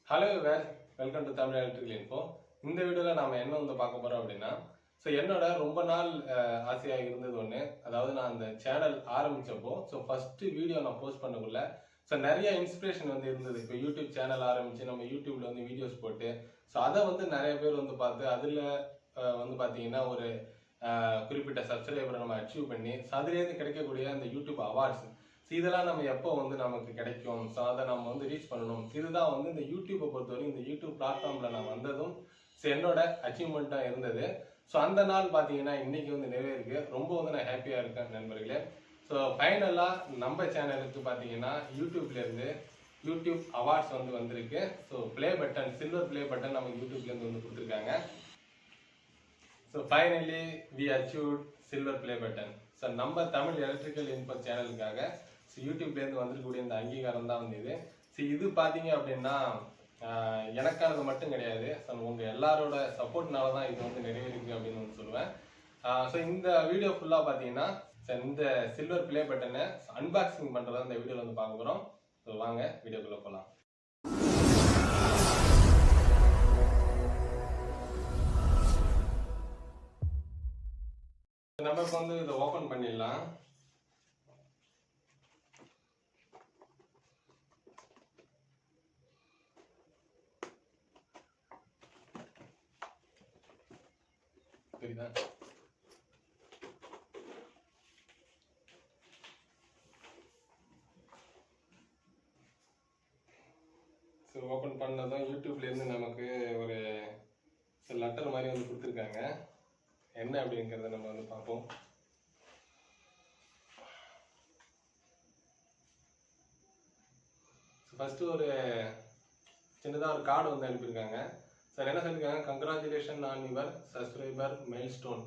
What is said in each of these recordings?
Hello where welcome to Tamil electrical info. இந்த வீடியோவில் நாம் என்ன வந்து பார்க்க போகிறோம் அப்படின்னா, என்னோட ரொம்ப நாள் ஆசையாக இருந்தது ஒன்று. அதாவது நான் அந்த சேனல் ஆரம்பித்தப்போ ஃபஸ்ட்டு வீடியோ நான் போஸ்ட் பண்ணக்குள்ள நிறைய இன்ஸ்பிரேஷன் வந்து இருந்தது. இப்போ யூடியூப் சேனல் ஆரம்பித்து நம்ம யூடியூப்ல வந்து வீடியோஸ் போட்டு அதை வந்து நிறைய பேர் வந்து பார்த்து அதில் வந்து பார்த்தீங்கன்னா ஒரு குறிப்பிட்ட சப்ஸ்கிரைபரை நம்ம அச்சீவ் பண்ணி அதுலேருந்து கிடைக்கக்கூடிய அந்த யூடியூப் அவார்ட்ஸ் இதெல்லாம் நம்ம எப்போ வந்து நமக்கு கிடைக்கும், அதை நம்ம வந்து ரீச் பண்ணணும். இதுதான் வந்து இந்த யூடியூப்பை பொறுத்தவரைக்கும் இந்த யூடியூப் பிளாட்ஃபார்ம்ல நான் வந்ததும் என்னோட அச்சீவ்மெண்ட்டாக இருந்தது. அந்த நாள் பார்த்தீங்கன்னா இன்னைக்கு வந்து நிறைவேறிருக்கு. ரொம்ப வந்து நான் ஹாப்பியாக இருக்கேன் நண்பர்களே. ஃபைனலாக நம்ம சேனலுக்கு பார்த்தீங்கன்னா யூடியூப்லேருந்து யூடியூப் அவார்ட்ஸ் வந்து வந்திருக்கு. Play button, silver play button நமக்கு யூடியூப்லேருந்து வந்து கொடுத்துருக்காங்க. Finally we achieved silver play button. நம்ம தமிழ் எலக்ட்ரிக்கல் இன்ஃபோ சேனலுக்காக யூடியூப்லேருந்து வந்துருக்கக்கூடிய இந்த அங்கீகாரம் தான் வந்து இது. இது பார்த்தீங்க அப்படின்னா எனக்கானது மட்டும் கிடையாது. உங்கள் எல்லாரோட சப்போர்ட்னால தான் இது வந்து நிறைவேறிருக்கு அப்படின்னு வந்து சொல்லுவேன். இந்த வீடியோ ஃபுல்லாக பார்த்தீங்கன்னா இந்த சில்வர் ப்ளே பட்டனை அன்பாக்சிங் பண்ணுறதா இந்த வீடியோவில் வந்து பார்க்க போகிறோம். வாங்க வீடியோக்குள்ளே போகலாம். நம்ம இப்போ வந்து இதை ஓப்பன் பண்ணிடலாம். புரியுதா? ஓப்பன் பண்ணதும் யூடியூப்லேருந்து நமக்கு ஒரு லெட்டர் மாதிரி வந்து கொடுத்துருக்காங்க. என்ன அப்படிங்கிறத நம்ம வந்து பார்ப்போம். ஃபர்ஸ்ட் ஒரு சின்னதாக ஒரு கார்டு வந்து அனுப்பியிருக்காங்க. என்ன சொல்லியிருக்காங்க, congratulation on your subscriber mile stone.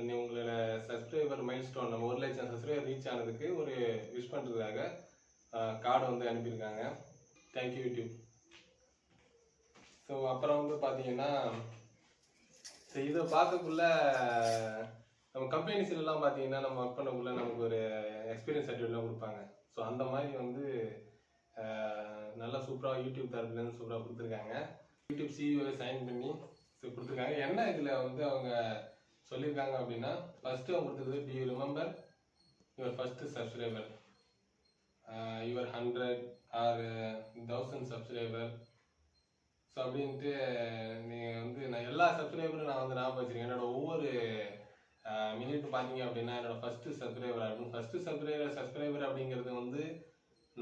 நீ உங்களோட சப்ஸ்கிரைபர் மைல் ஸ்டோன், நம்ம 1 லட்சம் சப்ஸ்கிரைபர் ரீச் ஆனதுக்கு ஒரு விஷ் பண்ணுறதுக்காக கார்டு வந்து அனுப்பியிருக்காங்க. Thank you YouTube. அப்புறம் வந்து பார்த்தீங்கன்னா இதை பார்க்கக்குள்ள நம்ம கம்பெனிஸ்லாம் பார்த்தீங்கன்னா நம்ம ஒர்க் பண்ணக்குள்ள நமக்கு ஒரு எக்ஸ்பீரியன்ஸ் சர்டிஃபிகேட்லாம் கொடுப்பாங்க. அந்த மாதிரி வந்து நல்லா சூப்பராக யூடியூப் தரப்புலேருந்து சூப்பராக கொடுத்துருக்காங்க. யூடியூப் சிஇஓ சைன் பண்ணி கொடுத்துருக்காங்க. என்ன இதில் வந்து அவங்க சொல்லியிருக்காங்க அப்படின்னா, ஃபர்ஸ்ட்டு அவங்க கொடுத்துருக்குது, do you remember your first subscriber, your 100 or 1000 subscriber. அப்படின்ட்டு நீங்கள் வந்து நான் எல்லா சப்ஸ்கிரைபரும் நான் வந்து ஞாபகம் வச்சுருக்கேன். என்னோட ஒவ்வொரு மினிட் பார்த்தீங்க அப்படின்னா என்னோட ஃபர்ஸ்ட்டு சப்ஸ்கிரைபர் ஆகும். ஃபர்ஸ்ட்டு சப்ஸ்கிரைபர் அப்படிங்கிறது வந்து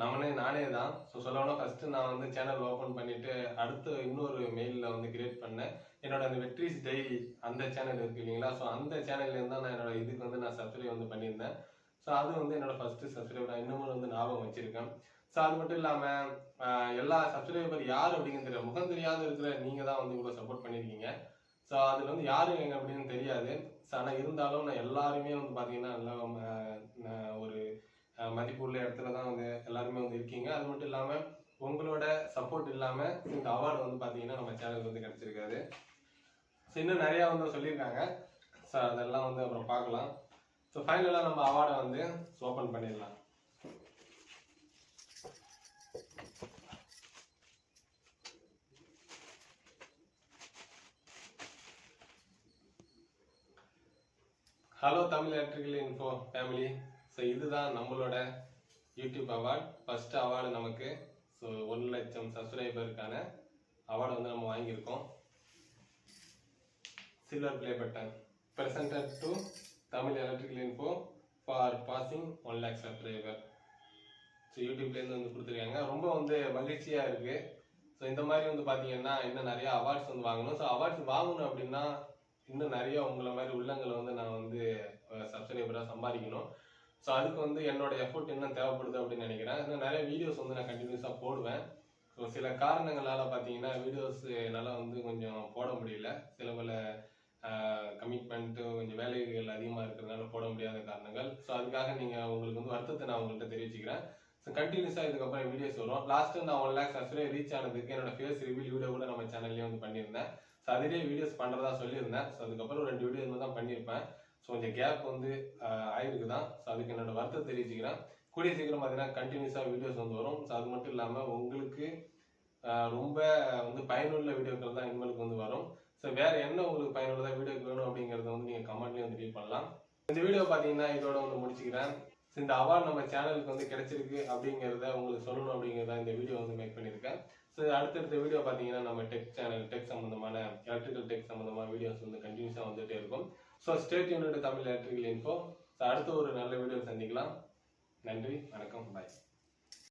நானே தான். சொல்லணும்னா ஃபர்ஸ்ட்டு நான் வந்து சேனல் ஓப்பன் பண்ணிவிட்டு அடுத்து இன்னொரு மெயிலில் வந்து கிரியேட் பண்ணேன். என்னோட அந்த வெட்ரிஸ் டைரி அந்த சேனல் இருக்கு இல்லைங்களா, அந்த சேனல்லேருந்து தான் நான் என்னோட இதுக்கு வந்து நான் சப்ஸ்கிரைப் வந்து பண்ணியிருந்தேன். அது வந்து என்னோட ஃபர்ஸ்ட்டு சப்ஸ்கிரைபர் நான் இன்னமும் வந்து ஞாபகம் வச்சுருக்கேன். அது மட்டும் இல்லாமல் எல்லா சப்ஸ்கிரைபர் யார் அப்படிங்கிறது தெரியாது. முகம் தெரியாத இருக்கிற நீங்கள் தான் வந்து இவ்வளோ சப்போர்ட் பண்ணியிருக்கீங்க. அதில் வந்து யாரும் எங்க அப்படின்னு தெரியாது. ஆனால் இருந்தாலும் நான் எல்லாருமே வந்து பார்த்தீங்கன்னா நல்லா ஒரு மதிப்புள்ள இடத்துல தான் வந்து எல்லாருமே வந்து இருக்கீங்க. அது மட்டும் இல்லாமல் உங்களோட சப்போர்ட் இல்லாமல் இந்த அவார்டு வந்து பார்த்தீங்கன்னா நம்ம சேனலுக்கு வந்து கிடைச்சிருக்காது. இன்னும் நிறையா வந்து சொல்லியிருக்காங்க. அதெல்லாம் வந்து அப்புறம் பார்க்கலாம். ஃபைனலாக நம்ம அவார்டை வந்து ஓப்பன் பண்ணிடலாம். Hello Tamil electrical info family. இதுதான் நம்மளோட யூடியூப் அவார்டு. ஃபர்ஸ்ட் அவார்டு நமக்கு 1 லட்சம் சப்ஸ்கிரைபருக்கான அவார்டு வந்து நம்ம வாங்கியிருக்கோம். Silver play button presented to Tamil electrical info for passing 1 lakh subscriber. யூடியூப்லேருந்து வந்து கொடுத்துருக்காங்க. ரொம்ப வந்து மகிழ்ச்சியாக இருக்குது. இந்த மாதிரி வந்து பார்த்தீங்கன்னா இன்னும் நிறைய அவார்ட்ஸ் வந்து வாங்கணும். அவார்ட்ஸ் வாங்கணும் அப்படின்னா இன்னும் நிறைய உங்களை மாதிரி உள்ளங்களை வந்து நான் வந்து சப்ஸ்கிரைபராக சம்பாதிக்கணும். அதுக்கு வந்து என்னோட எஃபோர்ட் இன்னும் தேவைப்படுது அப்படின்னு நினைக்கிறேன். இன்னும் நிறைய வீடியோஸ் வந்து நான் கண்டினியூஸாக போடுவேன். சில காரணங்களால் பார்த்தீங்கன்னா வீடியோஸ் என்னால் வந்து கொஞ்சம் போட முடியல. சில பல கமிட்மெண்ட்டு கொஞ்சம் வேலைகள் அதிகமாக இருக்கிறதுனால போட முடியாத காரணங்கள். அதுக்காக நீங்கள் உங்களுக்கு வந்து வருத்தத்தை நான் உங்கள்கிட்ட தெரிவிச்சுக்கிறேன். கண்டினியூஸாக இதுக்கப்புறம் வீடியோஸ் வரும். லாஸ்ட்டு நான் 1 lakh சப்ஸ்கிரைபர் ரீச் ஆனதுக்கு என்னோட ஃபேஸ் ரிவீல் வீடியோ கூட நம்ம சேனல்லேயே வந்து பண்ணியிருந்தேன். அதிலே வீடியோஸ் பண்ணுறதா சொல்லியிருந்தேன். அதுக்கப்புறம் 2 வீடியோ தான் பண்ணியிருப்பேன். கொஞ்சம் கேப் வந்து ஆயிருக்கு தான். அதுக்கு என்னோட வருத்தத்தை தெரிவிச்சுக்கிறேன். கூடிய சீக்கிரம் பார்த்தீங்கன்னா கண்டினியூஸாக வீடியோஸ் வந்து வரும். அது மட்டும் இல்லாமல் உங்களுக்கு ரொம்ப வந்து பயனுள்ள வீடியோக்கள் தான் இனிமேலுக்கு வந்து வரும். ஸோ வேற என்ன உங்களுக்கு பயனுள்ளதாக வீடியோக்கு வேணும் அப்படிங்கிறத வந்து நீங்கள் கமெண்ட்லேயே வந்து லீவ் பண்ணலாம். இந்த வீடியோ பார்த்தீங்கன்னா இதோட வந்து முடிச்சுக்கிறேன். இந்த அவார்டு நம்ம சேனலுக்கு வந்து கிடைச்சிருக்கு அப்படிங்கிறத உங்களுக்கு சொல்லணும் அப்படிங்கிறத இந்த வீடியோ வந்து மேக் பண்ணியிருக்கேன். ஸோ அடுத்தடுத்த வீடியோ பார்த்தீங்கன்னா நம்ம டெக் சம்மந்தமான எலக்ட்ரிக்கல் டெக் சம்மந்தமான வீடியோஸ் வந்து கண்டினியூஸாக வந்துகிட்டே இருக்கும். So stay tuned Tamil electrical info. So அடுத்த ஒரு நல்ல வீடியோ சந்திக்கலாம். நன்றி, வணக்கம், பாய்.